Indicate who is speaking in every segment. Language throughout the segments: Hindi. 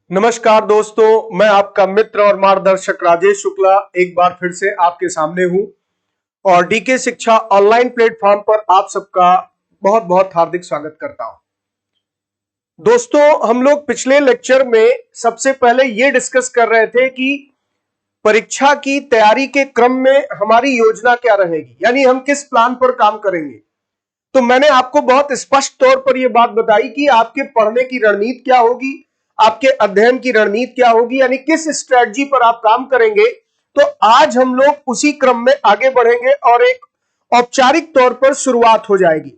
Speaker 1: नमस्कार दोस्तों, मैं आपका मित्र और मार्गदर्शक राजेश शुक्ला एक बार फिर से आपके सामने हूं और डीके शिक्षा ऑनलाइन प्लेटफॉर्म पर आप सबका बहुत बहुत हार्दिक स्वागत करता हूं। दोस्तों, हम लोग पिछले लेक्चर में सबसे पहले ये डिस्कस कर रहे थे कि परीक्षा की तैयारी के क्रम में हमारी योजना क्या रहेगी, यानी हम किस प्लान पर काम करेंगे। तो मैंने आपको बहुत स्पष्ट तौर पर यह बात बताई कि आपके पढ़ने की रणनीति क्या होगी, आपके अध्ययन की रणनीति क्या होगी, यानी किस स्ट्रेटजी पर आप काम करेंगे। तो आज हम लोग उसी क्रम में आगे बढ़ेंगे और एक औपचारिक तौर पर शुरुआत हो जाएगी,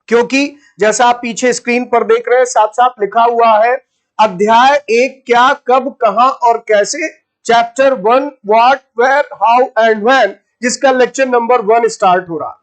Speaker 1: क्योंकि जैसा आप पीछे स्क्रीन पर देख रहे हैं साफ साफ लिखा हुआ है अध्याय 1 क्या, कब, कहां और कैसे, chapter 1 what, where, how and when, जिसका लेक्चर नंबर 1 स्टार्ट हो रहा।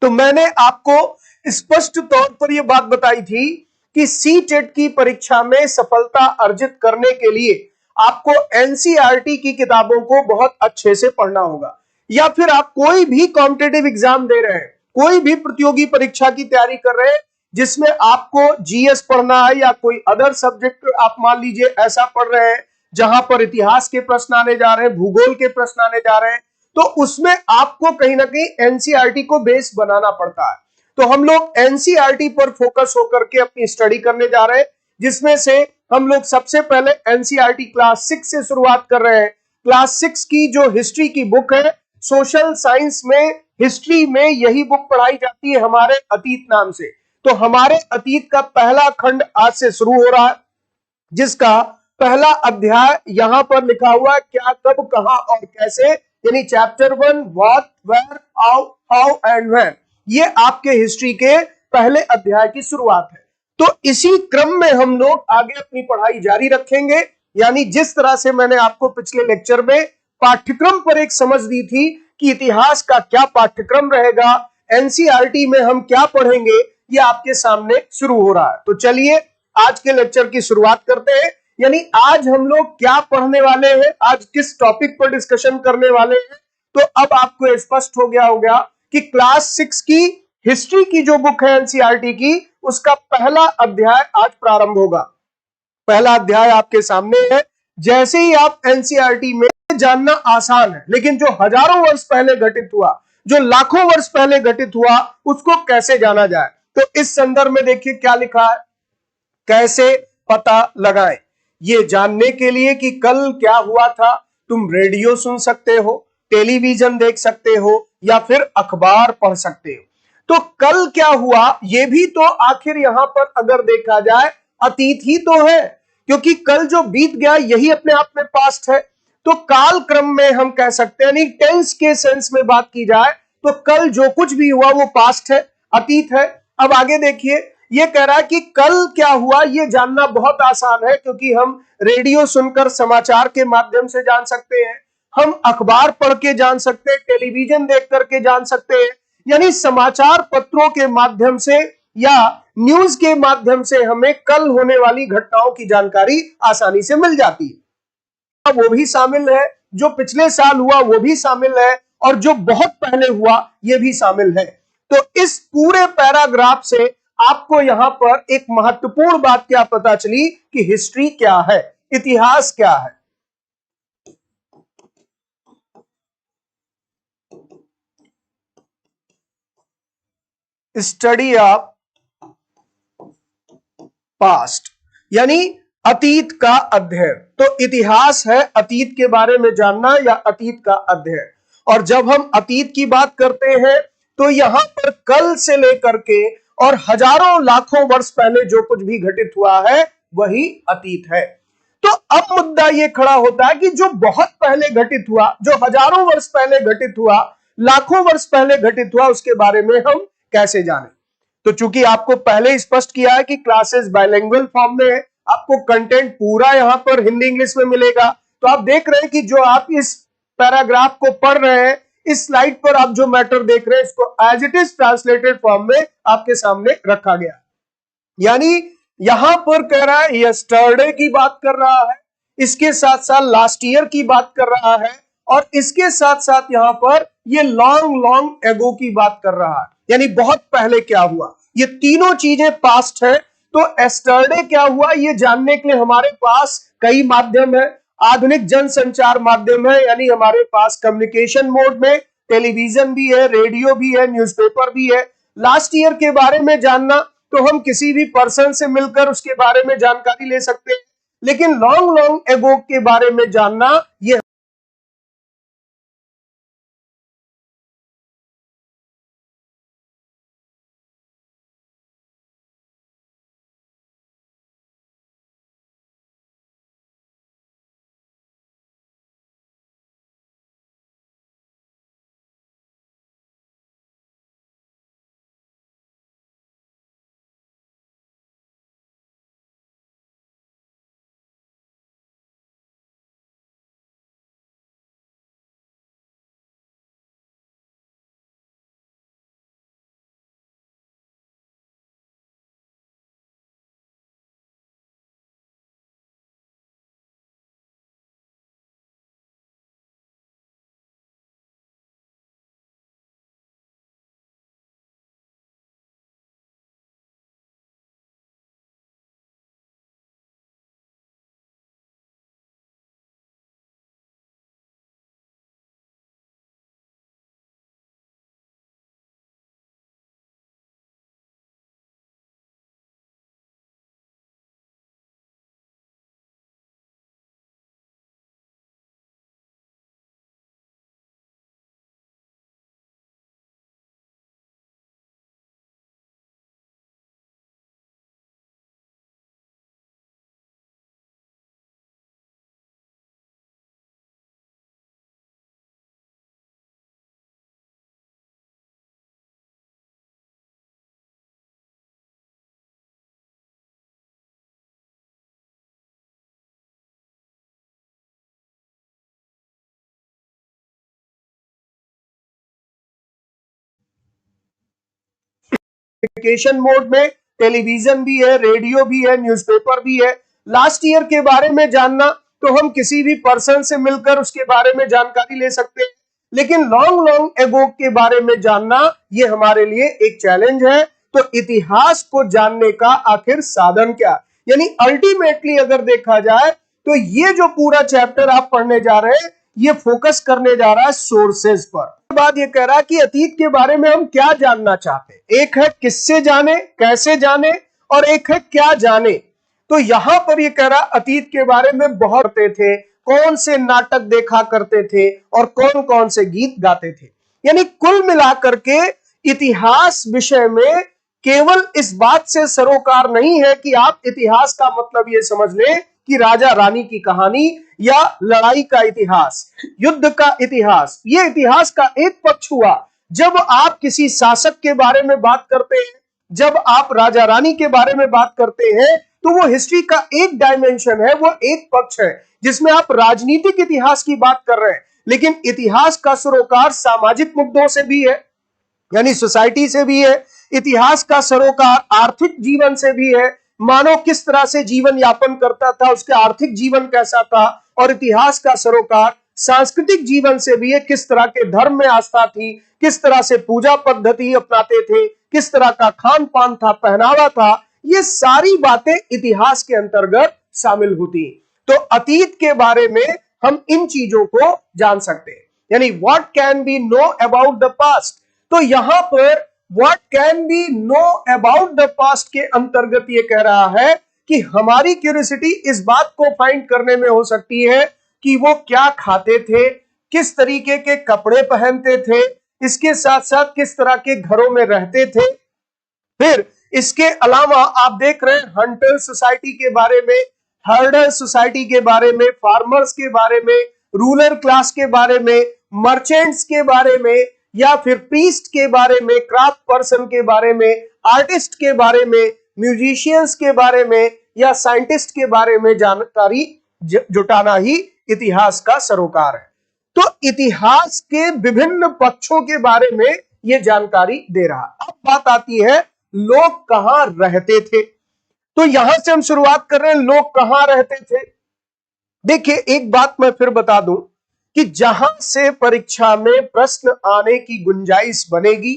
Speaker 1: तो मैंने आपको स्पष्ट तौर पर यह बात बताई थी कि सीटेट की परीक्षा में सफलता अर्जित करने के लिए आपको एनसीईआरटी की किताबों को बहुत अच्छे से पढ़ना होगा, या फिर आप कोई भी कॉम्पिटिटिव एग्जाम दे रहे हैं, कोई भी प्रतियोगी परीक्षा की तैयारी कर रहे हैं जिसमें आपको जीएस पढ़ना है या कोई अदर सब्जेक्ट आप मान लीजिए ऐसा पढ़ रहे हैं जहां पर इतिहास के प्रश्न आने जा रहे हैं, भूगोल के प्रश्न आने जा रहे हैं, तो उसमें आपको कहीं ना कहीं एनसीईआरटी को बेस बनाना पड़ता है। तो हम लोग एनसीईआरटी पर फोकस होकर के अपनी स्टडी करने जा रहे हैं, जिसमें से हम लोग सबसे पहले एनसीईआरटी क्लास 6 से शुरुआत कर रहे हैं। क्लास 6 की जो हिस्ट्री की बुक है, सोशल साइंस में हिस्ट्री में यही बुक पढ़ाई जाती है हमारे अतीत नाम से। तो हमारे अतीत का पहला खंड आज से शुरू हो रहा है, जिसका पहला अध्याय यहां पर लिखा हुआ है क्या, कब, कहां और कैसे, यानी chapter 1 what, where, how and when. ये आपके हिस्ट्री के पहले अध्याय की शुरुआत है। तो इसी क्रम में हम लोग आगे अपनी पढ़ाई जारी रखेंगे, यानी जिस तरह से मैंने आपको पिछले लेक्चर में पाठ्यक्रम पर एक समझ दी थी कि इतिहास का क्या पाठ्यक्रम रहेगा, एनसीईआरटी में हम क्या पढ़ेंगे, ये आपके सामने शुरू हो रहा है। तो चलिए आज के लेक्चर की शुरुआत करते हैं। यानी आज हम लोग क्या पढ़ने वाले हैं, आज किस टॉपिक पर डिस्कशन करने वाले हैं। तो अब आपको स्पष्ट हो गया होगा कि क्लास 6 की हिस्ट्री की जो बुक है एनसीईआरटी की, उसका पहला अध्याय आज प्रारंभ होगा। पहला अध्याय आपके सामने है। जैसे ही आप एनसीईआरटी में जानना आसान है, लेकिन जो हजारों वर्ष पहले घटित हुआ, जो लाखों वर्ष पहले घटित हुआ, उसको कैसे जाना जाए। तो इस संदर्भ में देखिए क्या लिखा है, कैसे पता लगाएं। ये जानने के लिए कि कल क्या हुआ था, तुम रेडियो सुन सकते हो, टेलीविजन देख सकते हो या फिर अखबार पढ़ सकते हो। तो कल क्या हुआ, ये भी तो आखिर यहां पर अगर देखा जाए अतीत ही तो है, क्योंकि कल जो बीत गया यही अपने आप में पास्ट है। तो काल क्रम में हम कह सकते हैं, टेंस के सेंस में बात की जाए तो कल जो कुछ भी हुआ वो पास्ट है, अतीत है। अब आगे देखिए, ये कह रहा है कि कल क्या हुआ ये जानना बहुत आसान है, क्योंकि हम रेडियो सुनकर समाचार के माध्यम से जान सकते हैं, हम अखबार पढ़ के जान सकते हैं, टेलीविजन देख करके जान सकते हैं, यानी समाचार पत्रों के माध्यम से या न्यूज के माध्यम से हमें कल होने वाली घटनाओं की जानकारी आसानी से मिल जाती है। वो भी शामिल है, जो पिछले साल हुआ वो भी शामिल है, और जो बहुत पहले हुआ ये भी शामिल है। तो इस पूरे पैराग्राफ से आपको यहां पर एक महत्वपूर्ण बात क्या पता चली कि हिस्ट्री क्या है, इतिहास क्या है। स्टडी ऑफ पास्ट, यानी अतीत का अध्ययन। तो इतिहास है अतीत के बारे में जानना या अतीत का अध्ययन। और जब हम अतीत की बात करते हैं तो यहां पर कल से लेकर के और हजारों लाखों वर्ष पहले जो कुछ भी घटित हुआ है वही अतीत है। तो अब मुद्दा यह खड़ा होता है कि जो बहुत पहले घटित हुआ, जो हजारों वर्ष पहले घटित हुआ, लाखों वर्ष पहले घटित हुआ, उसके बारे में हम कैसे जानें। तो चूंकि आपको पहले स्पष्ट किया है कि क्लासेस बाइलिंगुअल फॉर्म में है, आपको कंटेंट पूरा यहां पर हिंदी इंग्लिश में मिलेगा। तो आप देख रहे हैं कि जो आप इस पैराग्राफ को पढ़ रहे हैं, इस स्लाइड पर आप जो मैटर देख रहे हैं, इसको as it is translated form में आपके सामने रखा गया। यानी यहां पर कह रहा है यस्टरडे की बात कर रहा है, इसके साथ साथ लास्ट ईयर की बात कर रहा है, और इसके साथ साथ यहां पर ये लॉन्ग एगो की बात कर रहा है, यानी बहुत पहले क्या हुआ। ये तीनों चीजें पास्ट है, तो एस्टरडे क्या हुआ ये जानने के लिए हमारे पास कई माध्यम है, आधुनिक जनसंचार माध्यम है, यानी हमारे पास कम्युनिकेशन मोड में टेलीविजन भी है, रेडियो भी है, न्यूज़पेपर भी है। लास्ट ईयर के बारे में जानना तो हम किसी भी पर्सन से मिलकर उसके बारे में जानकारी ले सकते हैं, लेकिन लॉन्ग लॉन्ग एगो के बारे में जानना ये कम्युनिकेशन मोड में टेलीविजन भी है, रेडियो भी है, न्यूज़पेपर भी है। लास्ट ईयर के बारे में जानना तो हम किसी भी पर्सन से मिलकर उसके बारे में जानकारी ले सकते हैं, लेकिन लॉन्ग लॉन्ग एगो के बारे में जानना ये हमारे लिए एक चैलेंज है। तो इतिहास को जानने का आखिर साधन क्या, यानी अल्टीमेटली अगर देखा जाए तो ये जो पूरा चैप्टर आप पढ़ने जा रहे हैं ये फोकस करने जा रहा है सोर्सेज पर। बाद ये कह रहा है कि अतीत के बारे में हम क्या जानना चाहते हैं। एक है किससे जाने, कैसे जाने, और एक है क्या जाने। तो यहां पर ये कह रहा अतीत के बारे में बहुत थे, कौन से नाटक देखा करते थे और कौन कौन से गीत गाते थे। यानी कुल मिलाकर के इतिहास विषय में केवल इस बात से सरोकार नहीं है कि आप इतिहास का मतलब ये समझ लें कि राजा रानी की कहानी या लड़ाई का इतिहास, युद्ध का इतिहास। ये इतिहास का एक पक्ष हुआ। जब आप किसी शासक के बारे में बात करते हैं, जब आप राजा रानी के बारे में बात करते हैं, तो वो हिस्ट्री का एक डायमेंशन है, वो एक पक्ष है जिसमें आप राजनीतिक इतिहास की बात कर रहे हैं। लेकिन इतिहास का सरोकार सामाजिक मुद्दों से भी है, यानी सोसाइटी से भी है। इतिहास का सरोकार आर्थिक जीवन से भी है, मानव किस तरह से जीवन यापन करता था, उसका आर्थिक जीवन कैसा था। और इतिहास का सरोकार सांस्कृतिक जीवन से भी है, किस तरह के धर्म में आस्था थी, किस तरह से पूजा पद्धति अपनाते थे, किस तरह का खान पान था, पहनावा था। ये सारी बातें इतिहास के अंतर्गत शामिल होती। तो अतीत के बारे में हम इन चीजों को जान सकते हैं, यानी what can be know about the past. तो यहां पर what can be know about the past के अंतर्गत ये कह रहा है कि हमारी क्यूरियोसिटी इस बात को फाइंड करने में हो सकती है कि वो क्या खाते थे, किस तरीके के कपड़े पहनते थे, इसके साथ साथ किस तरह के घरों में रहते थे। फिर इसके अलावा आप देख रहे हैं हंटर सोसाइटी के बारे में, हर्डर सोसाइटी के बारे में, फार्मर्स के बारे में, रूलर क्लास के बारे में, मर्चेंट्स के बारे में, या फिर प्रीस्ट के बारे में, क्राफ्ट पर्सन के बारे में, आर्टिस्ट के बारे में, म्यूजिशियंस के बारे में, या साइंटिस्ट के बारे में जानकारी जुटाना ही इतिहास का सरोकार है। तो इतिहास के विभिन्न पक्षों के बारे में यह जानकारी दे रहा। अब बात आती है लोग कहां रहते थे। तो यहां से हम शुरुआत कर रहे हैं, लोग कहां रहते थे। देखिए एक बात मैं फिर बता दूं कि जहां से परीक्षा में प्रश्न आने की गुंजाइश बनेगी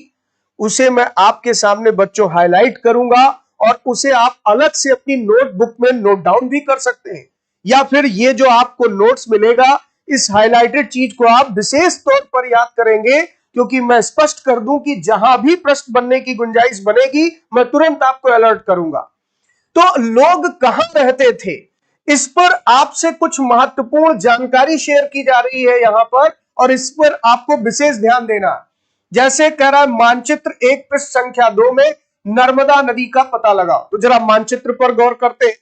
Speaker 1: उसे मैं आपके सामने बच्चों हाईलाइट करूंगा और उसे आप अलग से अपनी नोटबुक में नोट डाउन भी कर सकते हैं, या फिर ये जो आपको नोट्स मिलेगा इस हाईलाइटेड चीज को आप विशेष तौर पर याद करेंगे, क्योंकि मैं स्पष्ट कर दूं कि जहां भी प्रश्न बनने की गुंजाइश बनेगी मैं तुरंत आपको अलर्ट करूंगा। तो लोग कहां रहते थे, इस पर आपसे कुछ महत्वपूर्ण जानकारी शेयर की जा रही है यहां पर, और इस पर आपको विशेष ध्यान देना। जैसे कह रहा है मानचित्र 1 पृष्ठ संख्या 2 में नर्मदा नदी का पता लगाओ, तो जरा मानचित्र पर गौर करते हैं।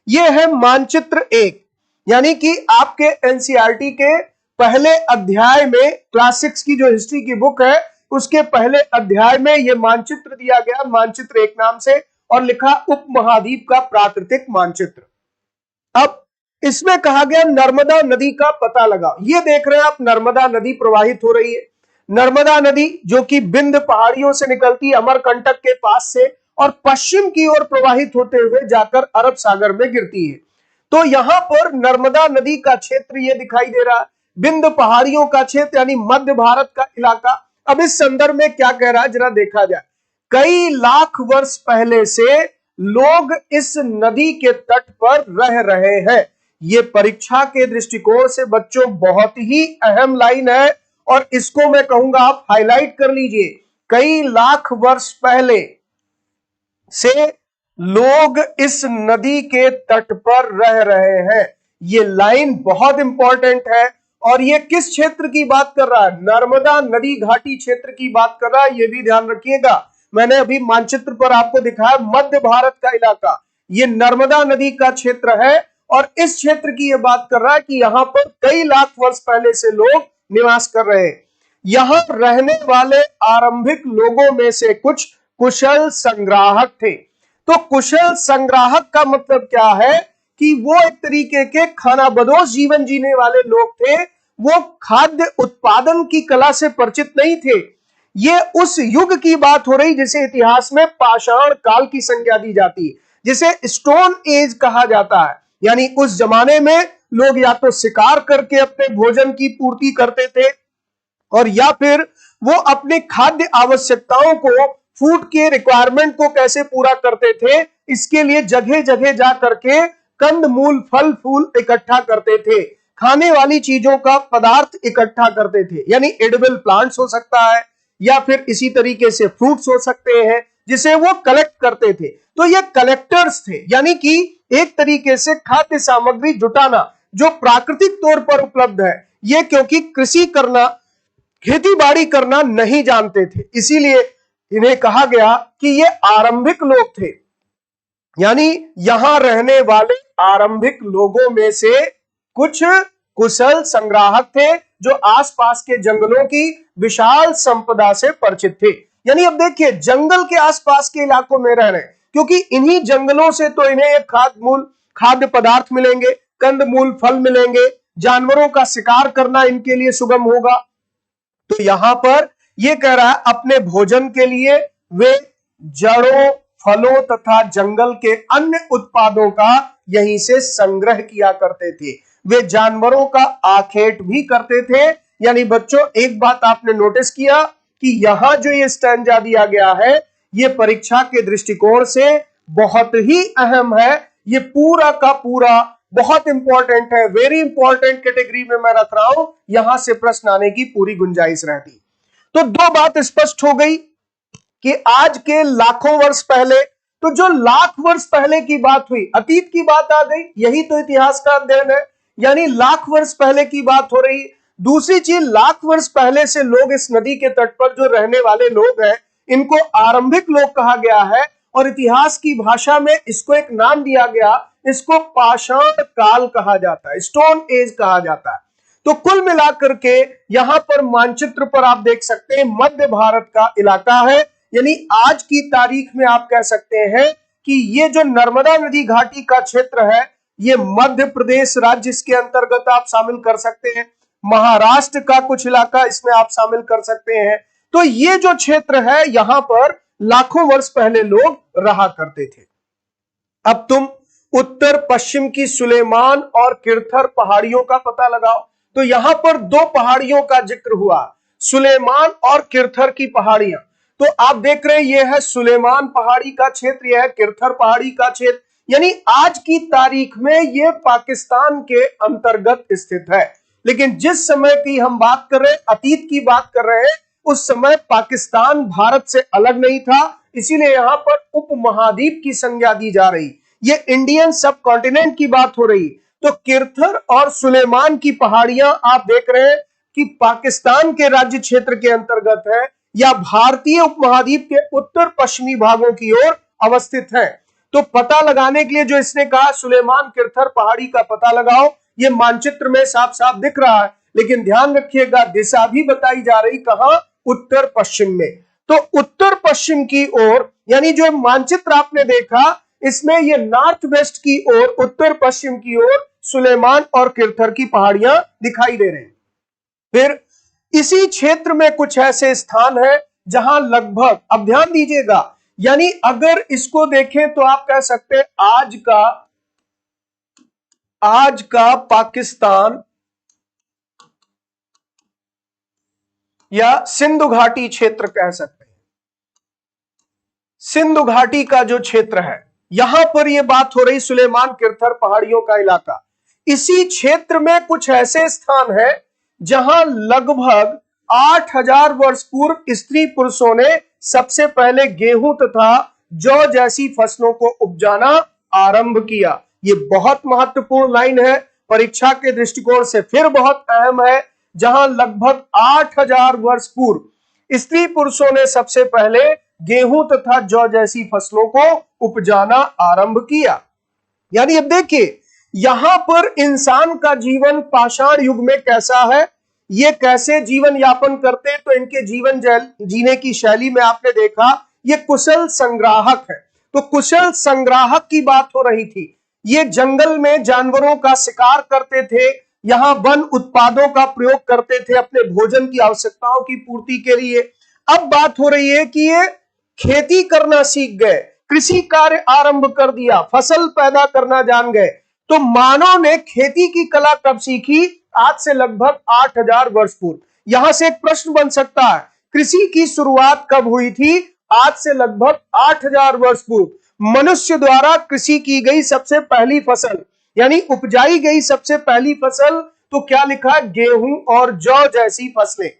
Speaker 1: यह है मानचित्र 1, यानी कि आपके एनसीईआरटी के पहले अध्याय में, क्लास 6 की जो हिस्ट्री की बुक है उसके पहले अध्याय में यह मानचित्र दिया गया, मानचित्र 1 नाम से, और लिखा उपमहाद्वीप का प्राकृतिक मानचित्र। अब इसमें कहा गया नर्मदा नदी का पता लगाओ। ये देख रहे हैं आप, नर्मदा नदी प्रवाहित हो रही है। नर्मदा नदी जो कि बिंद पहाड़ियों से निकलती है अमरकंटक के पास से, और पश्चिम की ओर प्रवाहित होते हुए जाकर अरब सागर में गिरती है। तो यहां पर नर्मदा नदी का क्षेत्र ये दिखाई दे रहा है, बिंद पहाड़ियों का क्षेत्र यानी मध्य भारत का इलाका। अब इस संदर्भ में क्या कह रहा है जरा देखा जाए। कई लाख वर्ष पहले से लोग इस नदी के तट पर रह रहे हैं। ये परीक्षा के दृष्टिकोण से बच्चों बहुत ही अहम लाइन है, और इसको मैं कहूंगा आप हाईलाइट कर लीजिए। कई लाख वर्ष पहले से लोग इस नदी के तट पर रह रहे हैं। ये लाइन बहुत इंपॉर्टेंट है, और ये किस क्षेत्र की बात कर रहा है, नर्मदा नदी घाटी क्षेत्र की बात कर रहा है, ये भी ध्यान रखिएगा। मैंने अभी मानचित्र पर आपको दिखाया मध्य भारत का इलाका, ये नर्मदा नदी का क्षेत्र है, और इस क्षेत्र की यह बात कर रहा है कि यहां पर कई लाख वर्ष पहले से लोग निवास कर रहे हैं। यहां रहने वाले आरंभिक लोगों में से कुछ कुशल संग्राहक थे। तो कुशल संग्राहक का मतलब क्या है कि वो एक तरीके के खानाबदोश जीवन जीने वाले लोग थे। वो खाद्य उत्पादन की कला से परिचित नहीं थे। ये उस युग की बात हो रही जिसे इतिहास में पाषाण काल की संज्ञा दी जाती है, जिसे स्टोन एज कहा जाता है। यानी उस जमाने में लोग या तो शिकार करके अपने भोजन की पूर्ति करते थे, और या फिर वो अपने खाद्य आवश्यकताओं को, फूड के रिक्वायरमेंट को कैसे पूरा करते थे, इसके लिए जगह जगह जा करके कंद मूल फल फूल इकट्ठा करते थे, खाने वाली चीजों का पदार्थ इकट्ठा करते थे। यानी एडिबल प्लांट्स हो सकता है, या फिर इसी तरीके से फ्रूट्स हो सकते हैं, जिसे वो कलेक्ट करते थे। तो ये कलेक्टर्स थे, यानी कि एक तरीके से खाद्य सामग्री जुटाना जो प्राकृतिक तौर पर उपलब्ध है। ये क्योंकि कृषि करना, खेती बाड़ी करना नहीं जानते थे, इसीलिए इन्हें कहा गया कि ये आरंभिक लोग थे। यानी यहां रहने वाले आरंभिक लोगों में से कुछ कुशल संग्राहक थे, जो आसपास के जंगलों की विशाल संपदा से परिचित थे। यानी अब देखिए, जंगल के आसपास के इलाकों में रह रहे हैं, क्योंकि इन्हीं जंगलों से तो इन्हें खाद्य पदार्थ मिलेंगे, कंद मूल फल मिलेंगे, जानवरों का शिकार करना इनके लिए सुगम होगा। तो यहां पर यह कह रहा है अपने भोजन के लिए वे जड़ों, फलों तथा जंगल के अन्य उत्पादों का यहीं से संग्रह किया करते थे। वे जानवरों का आखेट भी करते थे। यानी बच्चों, एक बात आपने नोटिस किया कि यहां जो ये स्टैंजा दिया गया है, ये परीक्षा के दृष्टिकोण से बहुत ही अहम है। ये पूरा का पूरा बहुत इंपॉर्टेंट है, वेरी इंपॉर्टेंट कैटेगरी में मैं रख रहा हूं, यहां से प्रश्न आने की पूरी गुंजाइश रहती। तो दो बात स्पष्ट हो गई कि आज के लाखों वर्ष पहले, तो जो लाख वर्ष पहले की बात हुई, अतीत की बात आ गई, यही तो इतिहास का अध्ययन है। यानी लाख वर्ष पहले की बात हो रही। दूसरी चीज, लाख वर्ष पहले से लोग इस नदी के तट पर जो रहने वाले लोग हैं, इनको आरंभिक लोग कहा गया है, और इतिहास की भाषा में इसको एक नाम दिया गया, इसको पाषाण काल कहा जाता है, स्टोन एज कहा जाता है। तो कुल मिलाकर के यहां पर मानचित्र पर आप देख सकते हैं मध्य भारत का इलाका है। यानी आज की तारीख में आप कह सकते हैं कि ये जो नर्मदा नदी घाटी का क्षेत्र है, ये मध्य प्रदेश राज्य इसके अंतर्गत आप शामिल कर सकते हैं, महाराष्ट्र का कुछ इलाका इसमें आप शामिल कर सकते हैं। तो ये जो क्षेत्र है, यहां पर लाखों वर्ष पहले लोग रहा करते थे। अब तुम उत्तर पश्चिम की सुलेमान और किरथर पहाड़ियों का पता लगाओ। तो यहां पर दो पहाड़ियों का जिक्र हुआ, सुलेमान और किरथर की पहाड़ियां। तो आप देख रहे हैं ये है सुलेमान पहाड़ी का क्षेत्र, यह है किरथर पहाड़ी का क्षेत्र, यानी आज की तारीख में ये पाकिस्तान के अंतर्गत स्थित है। लेकिन जिस समय की हम बात कर रहे हैं, अतीत की बात कर रहे हैं, उस समय पाकिस्तान भारत से अलग नहीं था, इसीलिए यहां पर उपमहाद्वीप की संज्ञा दी जा रही, ये इंडियन सब कॉन्टिनेंट की बात हो रही। तो किरथर और सुलेमान की पहाड़ियां आप देख रहे हैं कि पाकिस्तान के राज्य क्षेत्र के अंतर्गत है या भारतीय उपमहाद्वीप के उत्तर पश्चिमी भागों की ओर अवस्थित है। तो पता लगाने के लिए जो इसने कहा सुलेमान किरथर पहाड़ी का पता लगाओ, ये मानचित्र में साफ साफ दिख रहा है, लेकिन ध्यान रखिएगा दिशा भी बताई जा रही, कहां? उत्तर पश्चिम में। तो उत्तर पश्चिम की ओर, यानी जो मानचित्र आपने देखा इसमें ये नॉर्थ वेस्ट की ओर, उत्तर पश्चिम की ओर सुलेमान और किरथर की पहाड़ियां दिखाई दे रहे हैं। फिर इसी क्षेत्र में कुछ ऐसे स्थान है जहां लगभग, अब ध्यान दीजिएगा, यानी अगर इसको देखें तो आप कह सकते हैं आज का पाकिस्तान या सिंधु घाटी क्षेत्र कह सकते हैं। सिंधु घाटी का जो क्षेत्र है, यहां पर यह बात हो रही सुलेमान किरथर पहाड़ियों का इलाका। इसी क्षेत्र में कुछ ऐसे स्थान है जहां लगभग 8000 वर्ष पूर्व स्त्री पुरुषों ने सबसे पहले गेहूं तथा जौ जैसी फसलों को उपजाना आरंभ किया। ये बहुत महत्वपूर्ण लाइन है, परीक्षा के दृष्टिकोण से फिर बहुत अहम है, जहां लगभग 8000 वर्ष पूर्व स्त्री पुरुषों ने सबसे पहले गेहूं तथा जौ जैसी फसलों को उपजाना आरंभ किया। यानी अब देखिए यहां पर इंसान का जीवन पाषाण युग में कैसा है, ये कैसे जीवन यापन करते, तो इनके जीवन जीने की शैली में आपने देखा ये कुशल संग्राहक है। तो कुशल संग्राहक की बात हो रही थी, ये जंगल में जानवरों का शिकार करते थे, यहां वन उत्पादों का प्रयोग करते थे अपने भोजन की आवश्यकताओं की पूर्ति के लिए। अब बात हो रही है कि ये खेती करना सीख गए, कृषि कार्य आरंभ कर दिया, फसल पैदा करना जान गए। तो मानव ने खेती की कला कब सीखी? आज से लगभग 8000 वर्ष पूर्व। यहां से एक प्रश्न बन सकता है, कृषि की शुरुआत कब हुई थी? आज से लगभग 8000 वर्ष पूर्व मनुष्य द्वारा कृषि की गई सबसे पहली फसल, यानी उपजाई गई सबसे पहली फसल, तो क्या लिखा? गेहूं और जौ जैसी फसलें।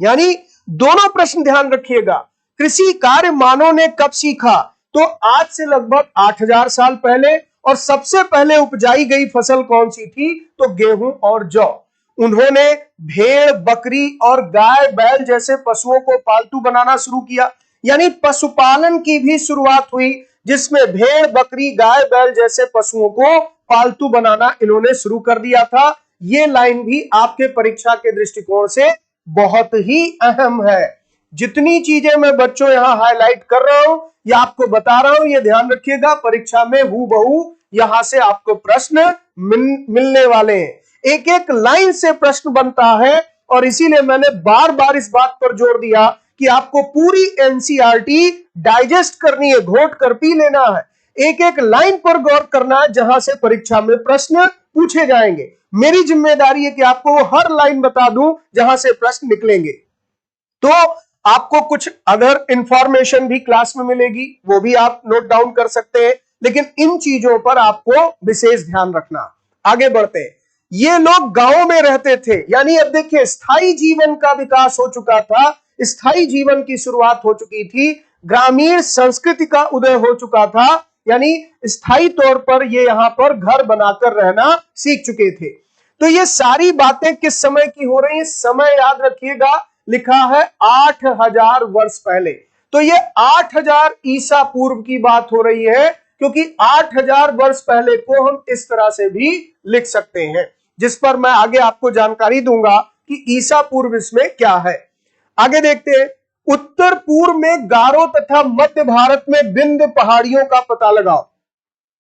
Speaker 1: यानी दोनों प्रश्न ध्यान रखिएगा, कृषि कार्य मानव ने कब सीखा? तो आज से लगभग 8000 साल पहले। और सबसे पहले उपजाई गई फसल कौन सी थी? तो गेहूं और जौ। उन्होंने भेड़, बकरी और गाय, बैल जैसे पशुओं को पालतू बनाना शुरू किया, यानी पशुपालन की भी शुरुआत हुई, जिसमें भेड़, बकरी, गाय, बैल जैसे पशुओं को पालतू बनाना इन्होंने शुरू कर दिया था। ये लाइन भी आपके परीक्षा के दृष्टिकोण से बहुत ही अहम है। जितनी चीजें मैं बच्चों यहां हाईलाइट कर रहा हूं या आपको बता रहा हूं, ये ध्यान रखिएगा, परीक्षा में हूबहू यहां से आपको प्रश्न मिलने वाले हैं। एक एक लाइन से प्रश्न बनता है, और इसीलिए मैंने बार बार इस बात पर जोर दिया कि आपको पूरी एनसीईआरटी डाइजेस्ट करनी है, घोट कर पी लेना है, एक एक लाइन पर गौर करना है, जहां से परीक्षा में प्रश्न पूछे जाएंगे। मेरी जिम्मेदारी है कि आपको हर लाइन बता दूं जहां से प्रश्न निकलेंगे। तो आपको कुछ अदर इंफॉर्मेशन भी क्लास में मिलेगी, वो भी आप नोट डाउन कर सकते हैं, लेकिन इन चीजों पर आपको विशेष ध्यान रखना। आगे बढ़ते हैं। ये लोग गांवों में रहते थे, यानी अब देखिए स्थायी जीवन का विकास हो चुका था, स्थायी जीवन की शुरुआत हो चुकी थी, ग्रामीण संस्कृति का उदय हो चुका था, यानी स्थायी तौर पर ये यहां पर घर बनाकर रहना सीख चुके थे। तो ये सारी बातें किस समय की हो रही है? समय याद रखिएगा, लिखा है 8000 वर्ष पहले। तो ये 8000 ईसा पूर्व की बात हो रही है, क्योंकि 8000 वर्ष पहले को हम इस तरह से भी लिख सकते हैं, जिस पर मैं आगे आपको जानकारी दूंगा कि ईसा पूर्व इसमें क्या है। आगे देखते हैं। उत्तर पूर्व में गारो तथा मध्य भारत में विंध्य पहाड़ियों का पता लगाओ।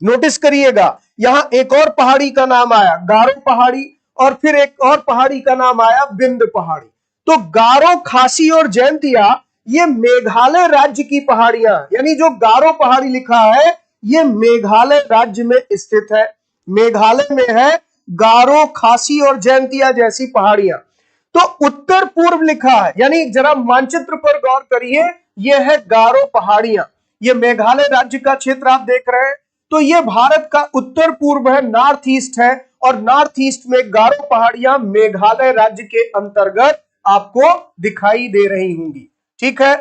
Speaker 1: नोटिस करिएगा, यहां एक और पहाड़ी का नाम आया गारो पहाड़ी, और फिर एक और पहाड़ी का नाम आया विंध्य पहाड़ी। तो गारो, खासी और जयंतिया ये मेघालय राज्य की पहाड़ियां, यानी जो गारो पहाड़ी लिखा है ये मेघालय राज्य में स्थित है, मेघालय में है गारो, खासी और जयंतिया जैसी पहाड़ियां। तो उत्तर पूर्व लिखा है, यानी जरा मानचित्र पर गौर करिए, ये है गारो पहाड़ियां। ये मेघालय राज्य का क्षेत्र आप देख रहे हैं। तो ये भारत का उत्तर पूर्व है, नॉर्थ ईस्ट है, और नॉर्थ ईस्ट में गारो पहाड़ियां मेघालय राज्य के अंतर्गत आपको दिखाई दे रही होंगी। ठीक है।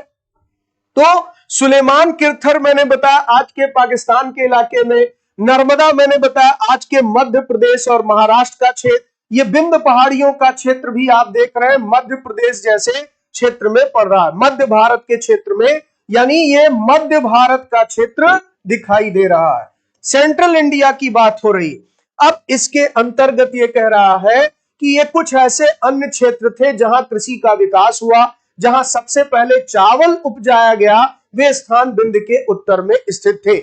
Speaker 1: तो सुलेमान किरथर मैंने बताया आज के पाकिस्तान के इलाके में, नर्मदा मैंने बताया आज के मध्य प्रदेश और महाराष्ट्र का क्षेत्र, ये विंध्य पहाड़ियों का क्षेत्र भी आप देख रहे हैं मध्य प्रदेश जैसे क्षेत्र में पड़ रहा है, मध्य भारत के क्षेत्र में, यानी ये मध्य भारत का क्षेत्र दिखाई दे रहा है। सेंट्रल इंडिया की बात हो रही। अब इसके अंतर्गत ये कह रहा है कि ये कुछ ऐसे अन्य क्षेत्र थे जहां कृषि का विकास हुआ, जहां सबसे पहले चावल उपजाया गया, वे स्थान विंध्य के उत्तर में स्थित थे।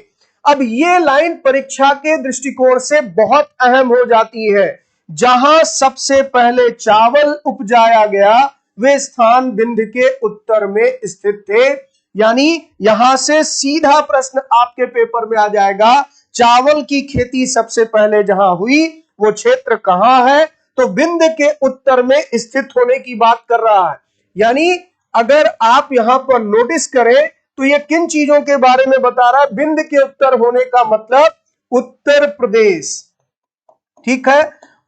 Speaker 1: अब ये लाइन परीक्षा के दृष्टिकोण से बहुत अहम हो जाती है। जहां सबसे पहले चावल उपजाया गया, वे स्थान विंध्य के उत्तर में स्थित थे। यानी यहां से सीधा प्रश्न आपके पेपर में आ जाएगा, चावल की खेती सबसे पहले जहां हुई वो क्षेत्र कहां है? तो विंध्य के उत्तर में स्थित होने की बात कर रहा है। यानी अगर आप यहां पर नोटिस करें तो ये किन चीजों के बारे में बता रहा है? विंध्य के उत्तर होने का मतलब उत्तर प्रदेश। ठीक है,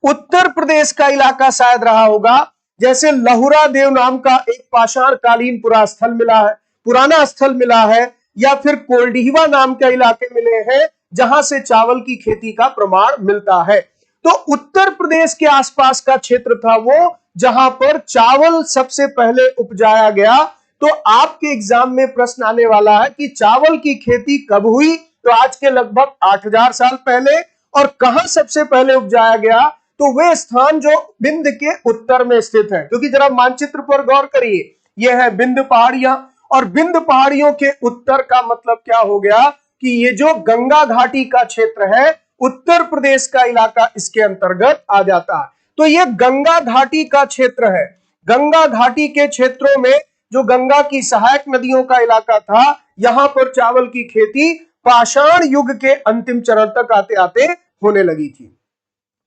Speaker 1: उत्तर प्रदेश का इलाका शायद रहा होगा। जैसे लहुरा देव नाम का एक पाषाण कालीन पुराना स्थल मिला है, या फिर कोल्डीवा नाम के इलाके मिले हैं जहां से चावल की खेती का प्रमाण मिलता है। तो उत्तर प्रदेश के आसपास का क्षेत्र था वो जहां पर चावल सबसे पहले उपजाया गया। तो आपके एग्जाम में प्रश्न आने वाला है कि चावल की खेती कब हुई? तो आज के लगभग 8000 साल पहले। और कहां सबसे पहले उपजाया गया? तो वे स्थान जो विंध्य के उत्तर में स्थित है। क्योंकि जरा मानचित्र पर गौर करिए, यह है विंध्य पहाड़ियां, और विंध्य पहाड़ियों के उत्तर का मतलब क्या हो गया कि ये जो गंगा घाटी का क्षेत्र है, उत्तर प्रदेश का इलाका इसके अंतर्गत आ जाता है। तो ये गंगा घाटी का क्षेत्र है। गंगा घाटी के क्षेत्रों में जो गंगा की सहायक नदियों का इलाका था, यहां पर चावल की खेती पाषाण युग के अंतिम चरण तक आते आते होने लगी थी।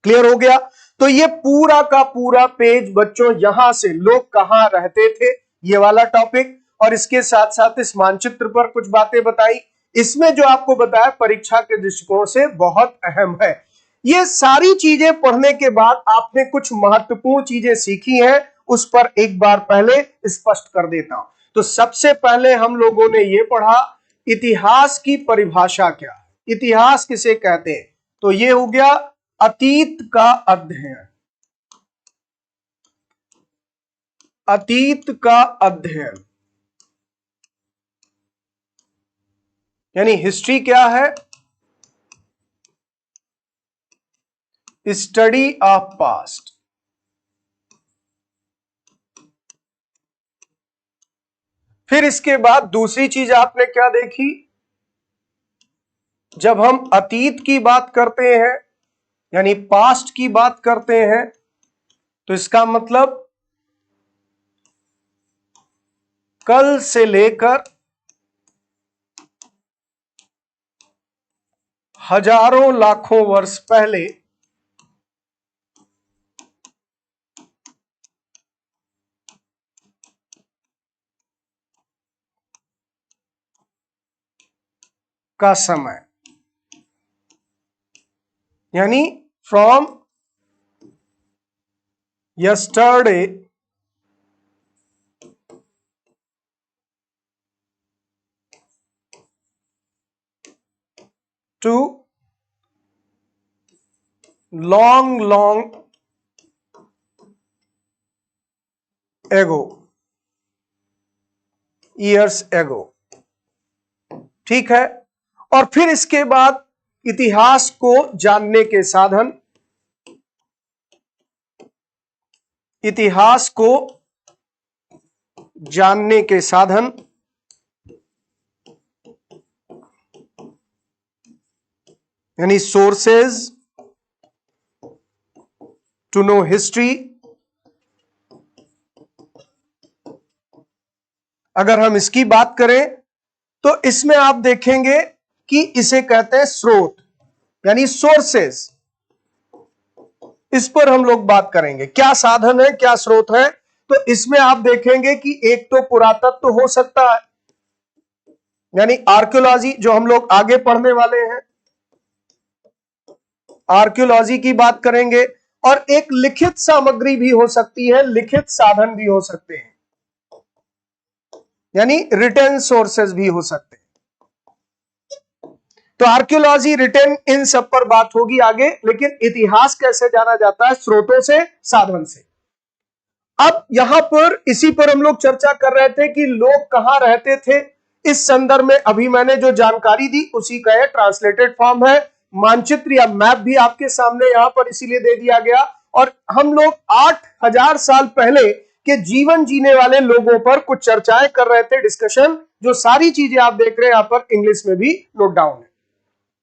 Speaker 1: क्लियर हो गया? तो ये पूरा का पूरा पेज बच्चों, यहां से लोग कहां रहते थे, ये वाला टॉपिक, और इसके साथ साथ इस मानचित्र पर कुछ बातें बताई। इसमें जो आपको बताया परीक्षा के दृष्टिकोण से बहुत अहम है। ये सारी चीजें पढ़ने के बाद आपने कुछ महत्वपूर्ण चीजें सीखी हैं, उस पर एक बार पहले स्पष्ट कर देता हूं। तो सबसे पहले हम लोगों ने ये पढ़ा, इतिहास की परिभाषा क्या है, इतिहास किसे कहते हैं? तो ये हो गया अतीत का अध्ययन। अतीत का अध्ययन यानी हिस्ट्री क्या है? Study of past. फिर इसके बाद दूसरी चीज आपने क्या देखी? जब हम अतीत की बात करते हैं यानी पास्ट की बात करते हैं, तो इसका मतलब कल से लेकर हजारों लाखों वर्ष पहले का समय, यानी from yesterday to long ago, years ago। ठीक है। और फिर इसके बाद इतिहास को जानने के साधन, इतिहास को जानने के साधन, यानी सोर्सेज टू नो हिस्ट्री। अगर हम इसकी बात करें तो इसमें आप देखेंगे कि इसे कहते हैं स्रोत, यानी सोर्सेस। इस पर हम लोग बात करेंगे, क्या साधन है, क्या स्रोत है। तो इसमें आप देखेंगे कि एक तो पुरातत्व हो सकता है, यानी आर्कियोलॉजी जो हम लोग आगे पढ़ने वाले हैं, आर्कियोलॉजी की बात करेंगे। और एक लिखित सामग्री भी हो सकती है, लिखित साधन भी हो सकते हैं, यानी रिटन सोर्सेस भी हो सकते हैं। तो आर्कियोलॉजी, रिटन, इन सब पर बात होगी आगे। लेकिन इतिहास कैसे जाना जाता है? स्रोतों से, साधन से। अब यहां पर इसी पर हम लोग चर्चा कर रहे थे कि लोग कहां रहते थे। इस संदर्भ में अभी मैंने जो जानकारी दी उसी का यह ट्रांसलेटेड फॉर्म है। मानचित्र या मैप भी आपके सामने यहां पर इसीलिए दे दिया गया। और हम लोग 8000 साल पहले के जीवन जीने वाले लोगों पर कुछ चर्चाएं कर रहे थे, डिस्कशन। जो सारी चीजें आप देख रहे हैं यहां पर इंग्लिश में भी नोट डाउन है।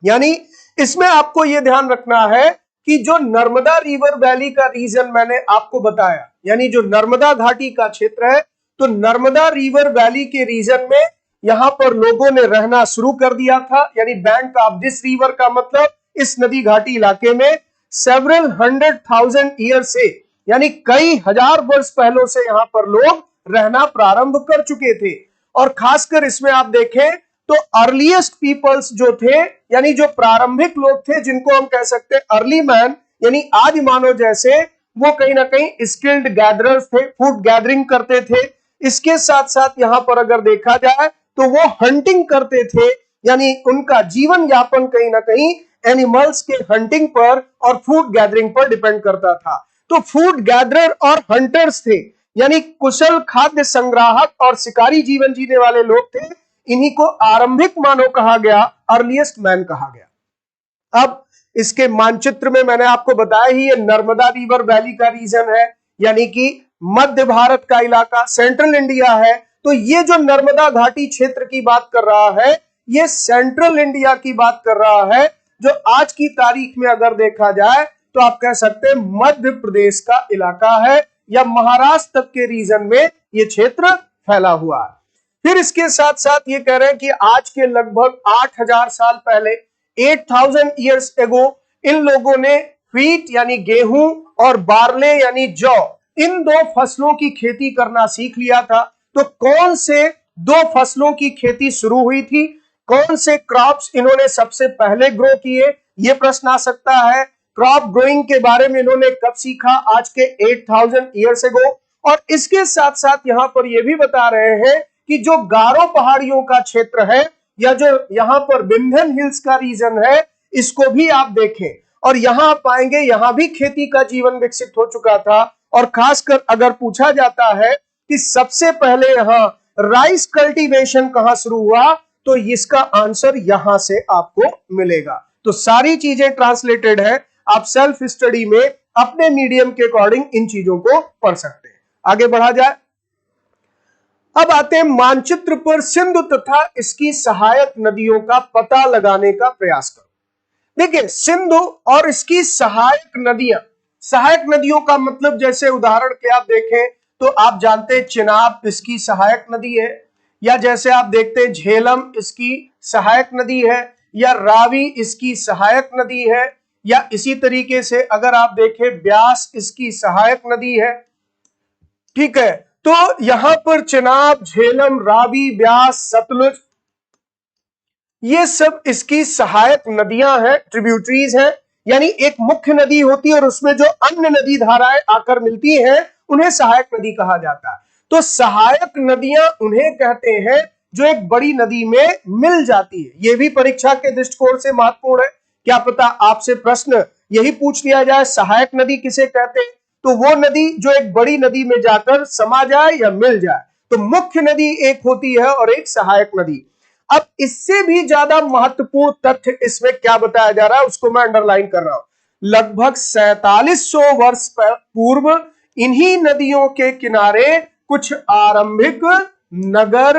Speaker 1: यानी इसमें आपको यह ध्यान रखना है कि जो नर्मदा रिवर वैली का रीजन मैंने आपको बताया, यानी जो नर्मदा घाटी का क्षेत्र है, तो नर्मदा रिवर वैली के रीजन में यहां पर लोगों ने रहना शुरू कर दिया था। यानी बैंक ऑफ दिस रिवर का मतलब इस नदी घाटी इलाके में सेवरल 100,000 ईयर से, यानी कई हजार वर्ष पहले से यहां पर लोग रहना प्रारंभ कर चुके थे। और खासकर इसमें आप देखें तो अर्लीस्ट पीपल्स जो थे, यानी जो प्रारंभिक लोग थे, जिनको हम कह सकते हैं अर्ली मैन, यानी आदि मानव जैसे, वो कहीं ना कहीं स्किल्ड गैदरर्स थे, फूड गैदरिंग करते थे। इसके साथ साथ यहां पर अगर देखा जाए तो वो हंटिंग करते थे, यानी उनका जीवन यापन कहीं ना कहीं एनिमल्स के हंटिंग पर और फूड गैदरिंग पर डिपेंड करता था। तो फूड गैदरर और हंटर्स थे, यानी कुशल खाद्य संग्राहक और शिकारी जीवन जीने वाले लोग थे। इन्हीं को आरंभिक मानव कहा गया, अर्लीस्ट मैन कहा गया। अब इसके मानचित्र में मैंने आपको बताया ही, ये नर्मदा रिवर वैली का रीजन है, यानी कि मध्य भारत का इलाका, सेंट्रल इंडिया है। तो ये जो नर्मदा घाटी क्षेत्र की बात कर रहा है, ये सेंट्रल इंडिया की बात कर रहा है। जो आज की तारीख में अगर देखा जाए तो आप कह सकते हैं मध्य प्रदेश का इलाका है, या महाराष्ट्र तक के रीजन में ये क्षेत्र फैला हुआ है। फिर इसके साथ साथ ये कह रहे हैं कि आज के लगभग 8000 साल पहले, 8000 ईयर्स एगो, इन लोगों ने व्हीट यानी गेहूं और बार्ले यानी जौ, इन दो फसलों की खेती करना सीख लिया था। तो कौन से दो फसलों की खेती शुरू हुई थी, कौन से क्रॉप्स इन्होंने सबसे पहले ग्रो किए, ये प्रश्न आ सकता है। क्रॉप ग्रोइंग के बारे में इन्होंने कब सीखा, आज के 8000 ईयर्स एगो। और इसके साथ साथ यहां पर यह भी बता रहे हैं कि जो गारो पहाड़ियों का क्षेत्र है, या जो यहां पर विंध्यन हिल्स का रीजन है, इसको भी आप देखें। और यहां आप पाएंगे यहां भी खेती का जीवन विकसित हो चुका था। और खासकर अगर पूछा जाता है कि सबसे पहले यहां राइस कल्टीवेशन कहां शुरू हुआ, तो इसका आंसर यहां से आपको मिलेगा। तो सारी चीजें ट्रांसलेटेड है, आप सेल्फ स्टडी में अपने मीडियम के अकॉर्डिंग इन चीजों को पढ़ सकते हैं। आगे बढ़ा जाए। अब आते हैं मानचित्र पर सिंधु तथा इसकी सहायक नदियों का पता लगाने का प्रयास करो। देखिए, सिंधु और इसकी सहायक नदियां, सहायक नदियों का मतलब जैसे उदाहरण के आप देखें तो आप जानते हैं चिनाब इसकी सहायक नदी है, या जैसे आप देखते हैं झेलम इसकी सहायक नदी है, या रावी इसकी सहायक नदी है, या इसी तरीके से अगर आप देखें ब्यास इसकी सहायक नदी है। ठीक है, तो यहां पर चिनाब, झेलम, रावी, ब्यास, सतलुज, ये सब इसकी सहायक नदियां हैं, ट्रिब्यूटरीज हैं। यानी एक मुख्य नदी होती है और उसमें जो अन्य नदी धाराएं आकर मिलती हैं उन्हें सहायक नदी कहा जाता है। तो सहायक नदियां उन्हें कहते हैं जो एक बड़ी नदी में मिल जाती है। यह भी परीक्षा के दृष्टिकोण से महत्वपूर्ण है। क्या पता आपसे प्रश्न यही पूछ लिया जाए, सहायक नदी किसे कहते हैं, तो वो नदी जो एक बड़ी नदी में जाकर समा जाए या मिल जाए। तो मुख्य नदी एक होती है और एक सहायक नदी। अब इससे भी ज्यादा महत्वपूर्ण तथ्य इसमें क्या बताया जा रहा है उसको मैं अंडरलाइन कर रहा हूं। लगभग 4700 वर्ष पूर्व इन्हीं नदियों के किनारे कुछ आरंभिक नगर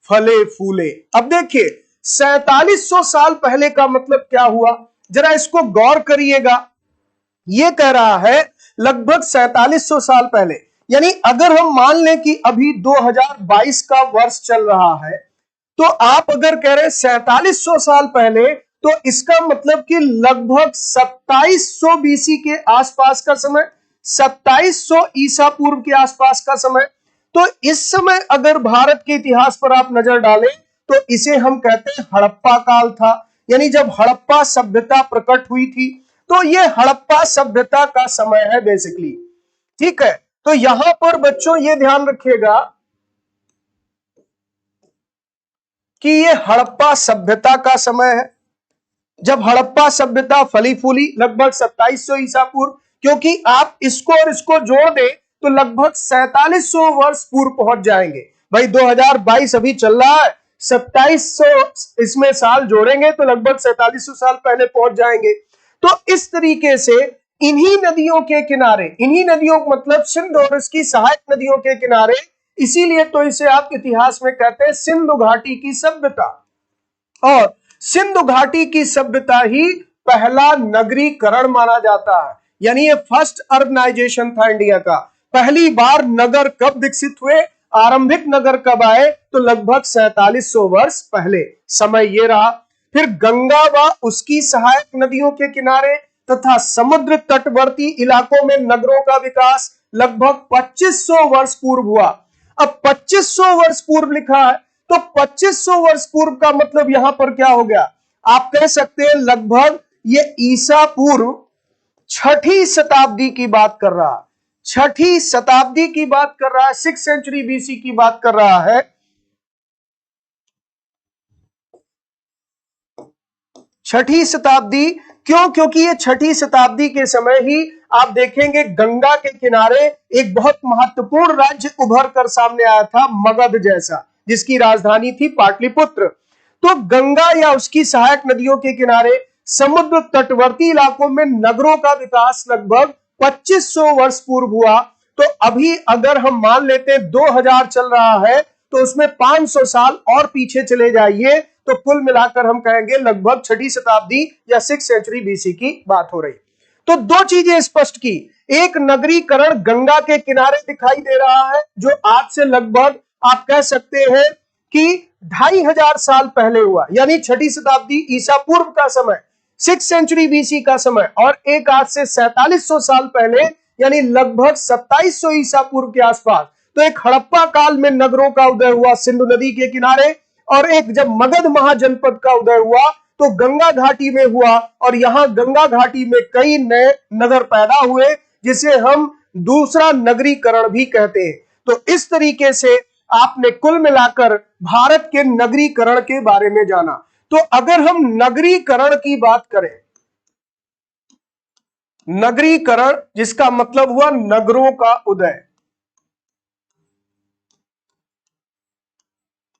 Speaker 1: फले फूले। अब देखिए 4700 साल पहले का मतलब क्या हुआ, जरा इसको गौर करिएगा। यह कह रहा है लगभग 4700 साल पहले, यानी अगर हम मान लें कि अभी 2022 का वर्ष चल रहा है, तो आप अगर कह रहे हैं 4700 साल पहले, तो इसका मतलब कि लगभग 2700 बीसी के आसपास का समय, 2700 ईसा पूर्व के आसपास का समय। तो इस समय अगर भारत के इतिहास पर आप नजर डालें तो इसे हम कहते हैं हड़प्पा काल था, यानी जब हड़प्पा सभ्यता प्रकट हुई थी, तो ये हड़प्पा सभ्यता का समय है बेसिकली। ठीक है, तो यहां पर बच्चों ये ध्यान रखिएगा कि ये हड़प्पा सभ्यता का समय है, जब हड़प्पा सभ्यता फली फूली लगभग 2700 ईसा पूर्व, क्योंकि आप इसको और इसको जोड़ दें तो लगभग 4700 वर्ष पूर्व पहुंच जाएंगे। भाई 2022 अभी चल रहा है, 2700 इसमें साल जोड़ेंगे तो लगभग 4700 साल पहले पहुंच जाएंगे। तो इस तरीके से इन्हीं नदियों के किनारे, इन्हीं नदियों मतलब सिंध और इसकी सहायक नदियों के किनारे, इसीलिए तो इसे आप इतिहास में कहते हैं सिंधु घाटी की सभ्यता। और सिंधु घाटी की सभ्यता ही पहला नगरीकरण माना जाता है, यानी ये फर्स्ट अर्बनाइजेशन था इंडिया का। पहली बार नगर कब विकसित हुए, आरंभिक नगर कब आए, तो लगभग 4700 वर्ष पहले समय ये रहा। फिर गंगा व उसकी सहायक नदियों के किनारे तथा समुद्र तटवर्ती इलाकों में नगरों का विकास लगभग 2500 वर्ष पूर्व हुआ। अब 2500 वर्ष पूर्व लिखा है, तो 2500 वर्ष पूर्व का मतलब यहां पर क्या हो गया, आप कह सकते हैं लगभग ये ईसा पूर्व 6ठी शताब्दी की बात कर रहा है, 6ठी शताब्दी की बात कर रहा है, 6th सेंचुरी बीसी की बात कर रहा है। 6ठी शताब्दी क्यों, क्योंकि ये 6ठी शताब्दी के समय ही आप देखेंगे गंगा के किनारे एक बहुत महत्वपूर्ण राज्य उभर कर सामने आया था, मगध जैसा, जिसकी राजधानी थी पाटलिपुत्र। तो गंगा या उसकी सहायक नदियों के किनारे समुद्र तटवर्ती इलाकों में नगरों का विकास लगभग 2500 वर्ष पूर्व हुआ। तो अभी अगर हम मान लेते हैं 2000 चल रहा है, तो उसमें 500 साल और पीछे चले जाइए तो कुल मिलाकर हम कहेंगे लगभग 6ठी शताब्दी या 6th सेंचुरी बीसी की बात हो रही। तो दो चीजें स्पष्ट की, एक नगरीकरण गंगा के किनारे दिखाई दे रहा है, जो आज से लगभग आप कह सकते हैं कि 2500 साल पहले हुआ, यानी 6ठी शताब्दी ईसा पूर्व का समय, 6th सेंचुरी बीसी का समय, और एक आज से 4700 साल पहले यानी लगभग 2700 ईसा पूर्व के आसपास, तो एक हड़प्पा काल में नगरों का उदय हुआ सिंधु नदी के किनारे, और एक जब मगध महाजनपद का उदय हुआ तो गंगा घाटी में हुआ, और यहां गंगा घाटी में कई नए नगर पैदा हुए जिसे हम दूसरा नगरीकरण भी कहते हैं। तो इस तरीके से आपने कुल मिलाकर भारत के नगरीकरण के बारे में जाना। तो अगर हम नगरीकरण की बात करें, नगरीकरण जिसका मतलब हुआ नगरों का उदय,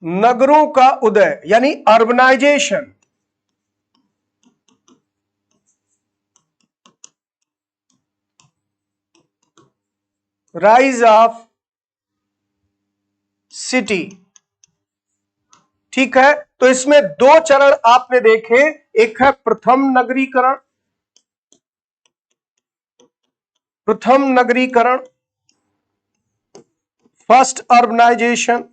Speaker 1: नगरों का उदय यानी अर्बनाइजेशन, राइज ऑफ सिटी। ठीक है, तो इसमें दो चरण आपने देखे, एक है प्रथम नगरीकरण, प्रथम नगरीकरण, फर्स्ट अर्बनाइजेशन,